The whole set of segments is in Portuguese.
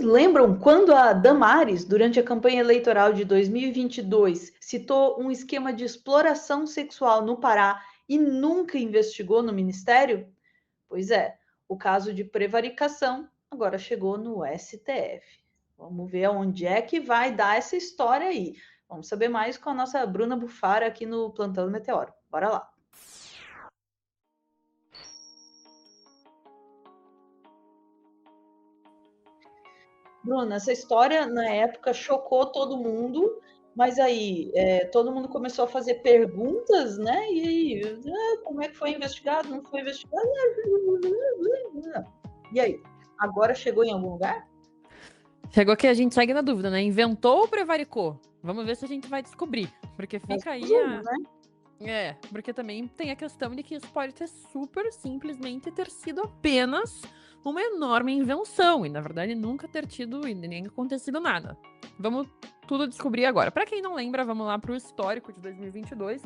lembram quando a Damares, durante a campanha eleitoral de 2022, citou um esquema de exploração sexual no Pará e nunca investigou no Ministério? Pois é, o caso de prevaricação agora chegou no STF. Vamos ver onde é que vai dar essa história aí. Vamos saber mais com a nossa Bruna Bufara aqui no Plantão do Meteoro. Bora lá. Bruna, essa história na época chocou todo mundo, mas aí todo mundo começou a fazer perguntas, né? E aí, como é que foi investigado? Não foi investigado? E aí, agora chegou em algum lugar? Chegou que a gente segue na dúvida, né? Inventou ou prevaricou? Vamos ver se a gente vai descobrir. Porque fica aí a... né? Porque também tem a questão de que isso pode ter super simplesmente ter sido apenas uma enorme invenção. E, na verdade, nunca ter tido e nem acontecido nada. Vamos tudo descobrir agora. Pra quem não lembra, vamos lá pro histórico de 2022.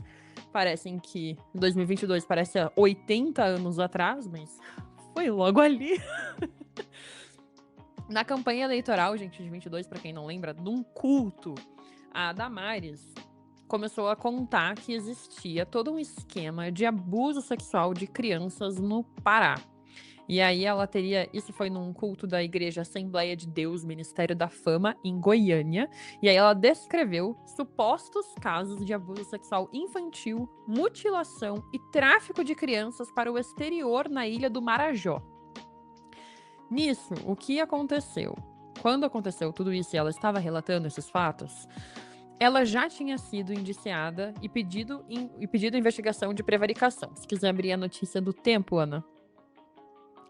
Parecem que 2022 parece há 80 anos atrás, mas foi logo ali. Na campanha eleitoral, gente, de 22, pra quem não lembra, num culto, a Damares começou a contar que existia todo um esquema de abuso sexual de crianças no Pará. E aí ela teria... Isso foi num culto da Igreja Assembleia de Deus, Ministério da Fama, em Goiânia. E aí ela descreveu supostos casos de abuso sexual infantil, mutilação e tráfico de crianças para o exterior na ilha do Marajó. Nisso, o que aconteceu? Quando aconteceu tudo isso e ela estava relatando esses fatos, ela já tinha sido indiciada e pedido investigação de prevaricação. Se quiser abrir a notícia do Tempo, Ana,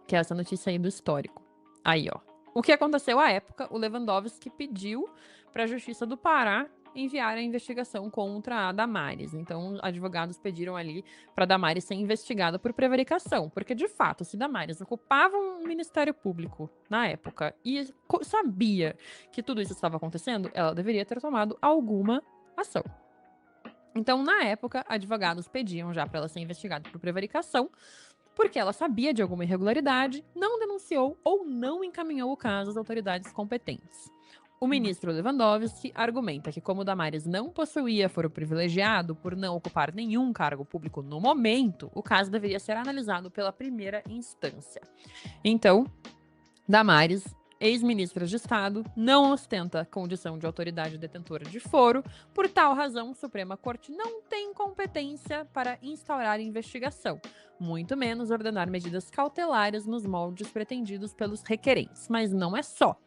que é essa notícia aí do histórico. Aí, ó. O que aconteceu à época, o Lewandowski pediu para a Justiça do Pará enviar a investigação contra a Damares. Então, advogados pediram ali para Damares ser investigada por prevaricação, porque de fato, se Damares ocupava um ministério público na época e sabia que tudo isso estava acontecendo, ela deveria ter tomado alguma ação. Então, na época, advogados pediam já para ela ser investigada por prevaricação, porque ela sabia de alguma irregularidade, não denunciou ou não encaminhou o caso às autoridades competentes. O ministro Lewandowski argumenta que, como Damares não possuía foro privilegiado por não ocupar nenhum cargo público no momento, o caso deveria ser analisado pela primeira instância. Então, Damares, ex-ministra de Estado, não ostenta condição de autoridade detentora de foro. Por tal razão, a Suprema Corte não tem competência para instaurar investigação, muito menos ordenar medidas cautelares nos moldes pretendidos pelos requerentes. Mas não é só.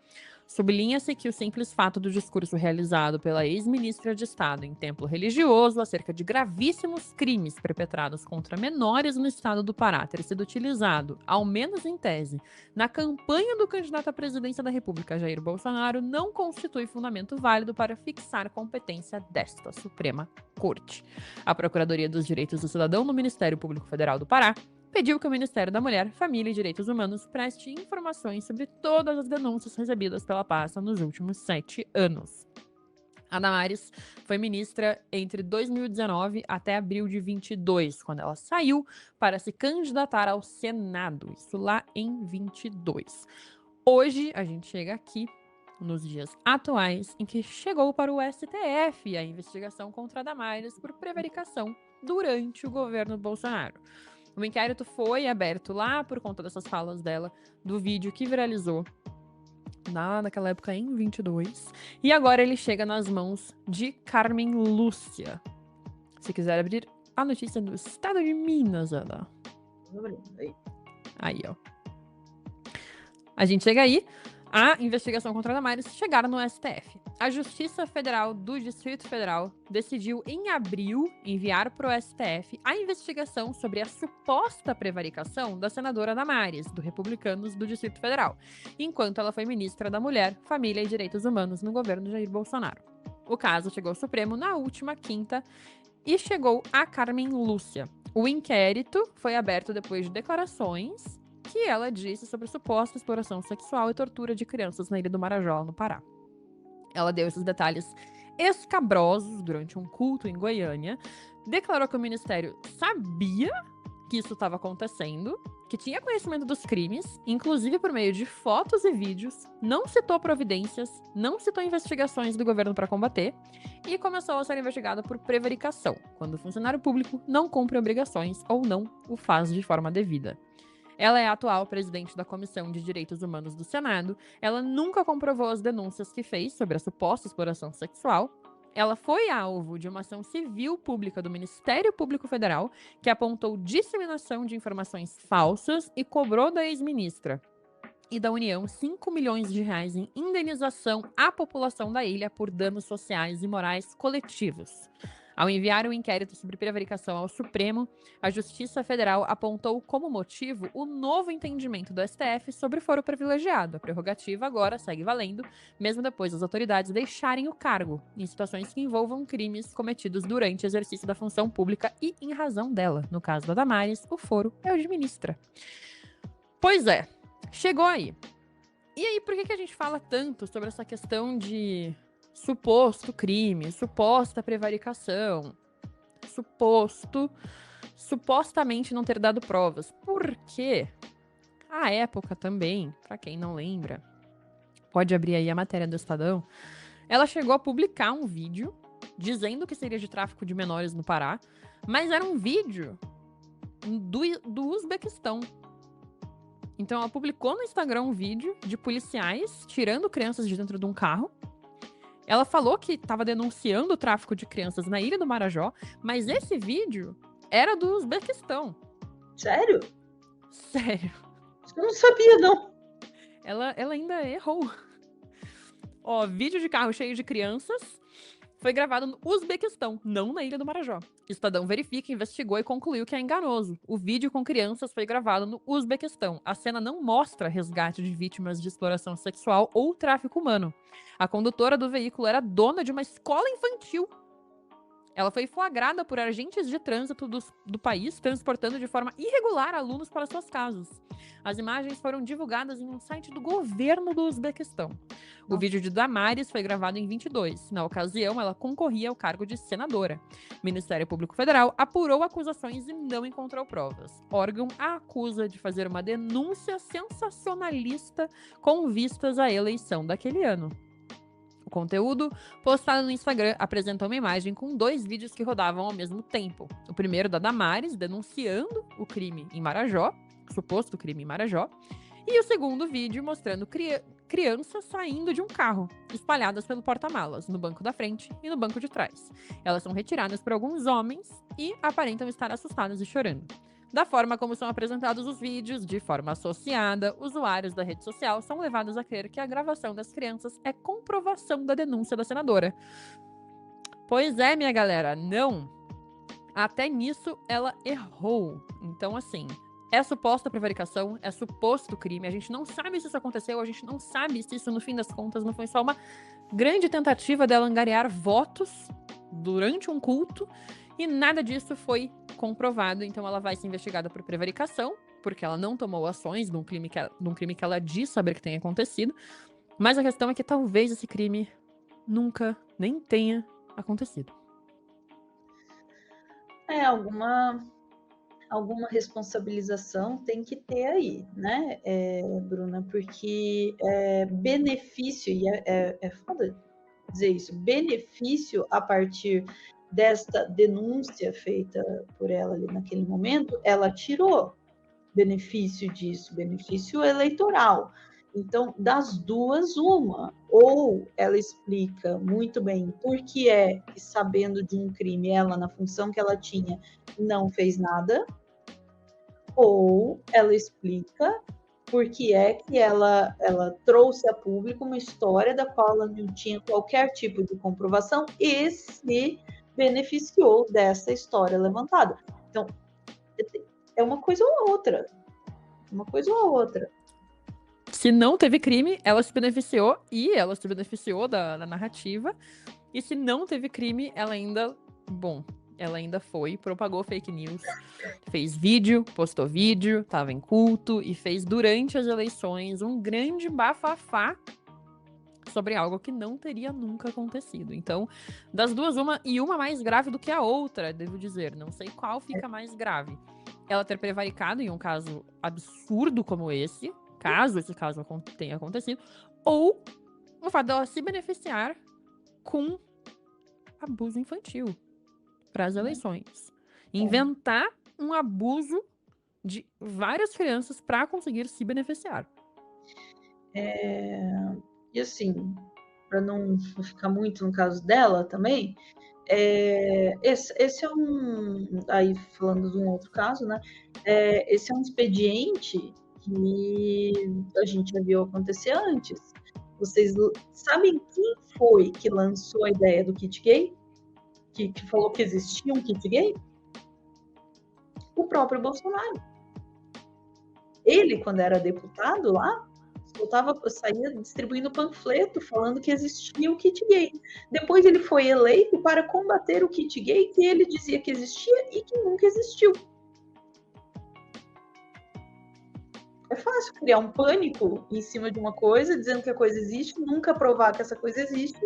Sublinha-se que o simples fato do discurso realizado pela ex-ministra de Estado em templo religioso acerca de gravíssimos crimes perpetrados contra menores no estado do Pará ter sido utilizado, ao menos em tese, na campanha do candidato à presidência da República, Jair Bolsonaro, não constitui fundamento válido para fixar competência desta Suprema Corte. A Procuradoria dos Direitos do Cidadão no Ministério Público Federal do Pará pediu que o Ministério da Mulher, Família e Direitos Humanos preste informações sobre todas as denúncias recebidas pela pasta nos últimos 7 anos. A Damares foi ministra entre 2019 até abril de 22, quando ela saiu para se candidatar ao Senado, isso lá em 22. Hoje, a gente chega aqui nos dias atuais, em que chegou para o STF a investigação contra a Damares por prevaricação durante o governo Bolsonaro. O inquérito foi aberto lá por conta dessas falas dela, do vídeo que viralizou naquela época em 22. E agora ele chega nas mãos de Carmen Lúcia. Se quiser abrir a notícia do estado de Minas, Ana. Aí, ó. A gente chega aí. A investigação contra a Damares chegaram no STF. A Justiça Federal do Distrito Federal decidiu, em abril, enviar para o STF a investigação sobre a suposta prevaricação da senadora Damares, do Republicanos do Distrito Federal, enquanto ela foi ministra da Mulher, Família e Direitos Humanos no governo Jair Bolsonaro. O caso chegou ao Supremo na última quinta e chegou a Carmen Lúcia. O inquérito foi aberto depois de declarações que ela disse sobre suposta exploração sexual e tortura de crianças na Ilha do Marajó, no Pará. Ela deu esses detalhes escabrosos durante um culto em Goiânia, declarou que o ministério sabia que isso estava acontecendo, que tinha conhecimento dos crimes, inclusive por meio de fotos e vídeos, não citou providências, não citou investigações do governo para combater e começou a ser investigada por prevaricação, quando o funcionário público não cumpre obrigações ou não o faz de forma devida. Ela é a atual presidente da Comissão de Direitos Humanos do Senado. Ela nunca comprovou as denúncias que fez sobre a suposta exploração sexual. Ela foi alvo de uma ação civil pública do Ministério Público Federal, que apontou disseminação de informações falsas e cobrou da ex-ministra e da União 5 milhões de reais em indenização à população da ilha por danos sociais e morais coletivos. Ao enviar um inquérito sobre prevaricação ao Supremo, a Justiça Federal apontou como motivo o novo entendimento do STF sobre foro privilegiado. A prerrogativa agora segue valendo, mesmo depois das autoridades deixarem o cargo, em situações que envolvam crimes cometidos durante o exercício da função pública e em razão dela. No caso da Damares, o foro é o de ministra. Pois é, chegou aí. E aí, por que a gente fala tanto sobre essa questão de suposto crime, suposta prevaricação, supostamente não ter dado provas? Porque à época também, pra quem não lembra, pode abrir aí a matéria do Estadão, ela chegou a publicar um vídeo dizendo que seria de tráfico de menores no Pará, mas era um vídeo do Uzbequistão. Então ela publicou no Instagram um vídeo de policiais tirando crianças de dentro de um carro. Ela falou que estava denunciando o tráfico de crianças na Ilha do Marajó, mas esse vídeo era do Uzbequistão. Sério? Sério. Eu não sabia, não. Ela ainda errou. Ó, vídeo de carro cheio de crianças foi gravado no Uzbequistão, não na Ilha do Marajó. O Estadão verifica, investigou e concluiu que é enganoso. O vídeo com crianças foi gravado no Uzbequistão. A cena não mostra resgate de vítimas de exploração sexual ou tráfico humano. A condutora do veículo era dona de uma escola infantil. Ela foi flagrada por agentes de trânsito do país, transportando de forma irregular alunos para suas casas. As imagens foram divulgadas em um site do governo do Uzbequistão. O vídeo de Damares foi gravado em 22. Na ocasião, ela concorria ao cargo de senadora. O Ministério Público Federal apurou acusações e não encontrou provas. O órgão a acusa de fazer uma denúncia sensacionalista com vistas à eleição daquele ano. O conteúdo, postado no Instagram, apresenta uma imagem com 2 vídeos que rodavam ao mesmo tempo. O primeiro da Damares, denunciando o crime em Marajó, suposto crime em Marajó, e o segundo vídeo mostrando crianças saindo de um carro, espalhadas pelo porta-malas, no banco da frente e no banco de trás. Elas são retiradas por alguns homens e aparentam estar assustadas e chorando. Da forma como são apresentados os vídeos, de forma associada, usuários da rede social são levados a crer que a gravação das crianças é comprovação da denúncia da senadora. Pois é, minha galera, não. Até nisso ela errou. Então, assim, é suposta prevaricação, é suposto crime. A gente não sabe se isso aconteceu, a gente não sabe se isso, no fim das contas, não foi só uma grande tentativa dela angariar votos durante um culto. E nada disso foi comprovado, então ela vai ser investigada por prevaricação, porque ela não tomou ações num crime que ela diz saber que tenha acontecido. Mas a questão é que talvez esse crime nunca nem tenha acontecido. Alguma responsabilização tem que ter aí, né, Bruna? Porque benefício, e é foda dizer isso, benefício a partir desta denúncia feita por ela ali naquele momento, ela tirou benefício disso, benefício eleitoral. Então, das duas, uma. Ou ela explica muito bem por que é que, sabendo de um crime, ela, na função que ela tinha, não fez nada, ou ela explica por que é que ela trouxe a público uma história da qual ela não tinha qualquer tipo de comprovação e se beneficiou dessa história levantada. Então, é uma coisa ou outra. Uma coisa ou outra. Se não teve crime, ela se beneficiou da narrativa. E se não teve crime, ela ainda propagou fake news, fez vídeo, postou vídeo, tava em culto e fez durante as eleições um grande bafafá sobre algo que não teria nunca acontecido. Então, das duas, uma mais grave do que a outra, devo dizer. Não sei qual fica mais grave. ela ter prevaricado em um caso absurdo como esse, caso esse caso tenha acontecido, ou o fato dela se beneficiar com abuso infantil para as eleições. Inventar um abuso de várias crianças para conseguir se beneficiar. E assim, para não ficar muito no caso dela também, esse é um. Aí, falando de um outro caso, né? Esse é um expediente que a gente já viu acontecer antes. Vocês sabem quem foi que lançou a ideia do kit gay? Que falou que existia um kit gay? O próprio Bolsonaro. Ele, quando era deputado lá, saía distribuindo panfleto falando que existia o kit gay. Depois ele foi eleito para combater o kit gay que ele dizia que existia e que nunca existiu. É fácil criar um pânico em cima de uma coisa, dizendo que a coisa existe, nunca provar que essa coisa existe,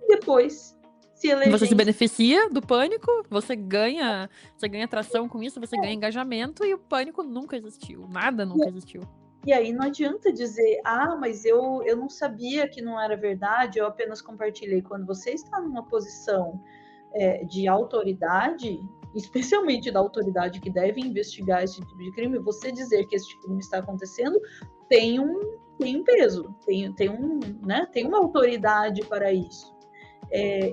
e depois se eleger. Você se beneficia do pânico, você ganha atração com isso, você ganha engajamento, e o pânico nunca existiu. Nada nunca existiu. E aí não adianta dizer, mas eu não sabia que não era verdade, eu apenas compartilhei. Quando você está numa posição de autoridade, especialmente da autoridade que deve investigar esse tipo de crime, você dizer que esse tipo de crime está acontecendo tem um peso, tem uma autoridade para isso.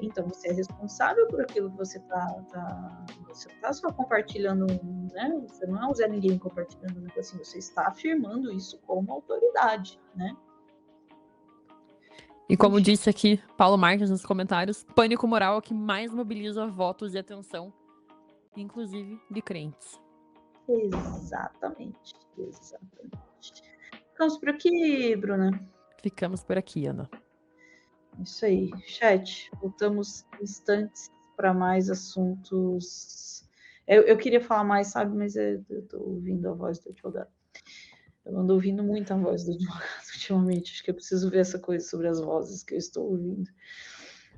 Então você é responsável por aquilo que você está só compartilhando, né? Você não é um Zé Ninguém compartilhando um negocinho, você está afirmando isso como autoridade, né? E como disse aqui Paulo Marques nos comentários, pânico moral é o que mais mobiliza votos e atenção, inclusive de crentes. Exatamente. Ficamos por aqui, Bruna. Ficamos por aqui, Ana. Isso aí, chat. Voltamos instantes para mais assuntos. Eu queria falar mais, sabe, mas eu tô ouvindo a voz do advogado. Eu ando ouvindo muito a voz do advogado ultimamente. Acho que eu preciso ver essa coisa sobre as vozes que eu estou ouvindo.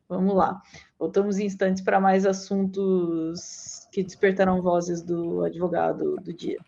Vamos lá. Voltamos em instantes para mais assuntos que despertarão vozes do advogado do dia.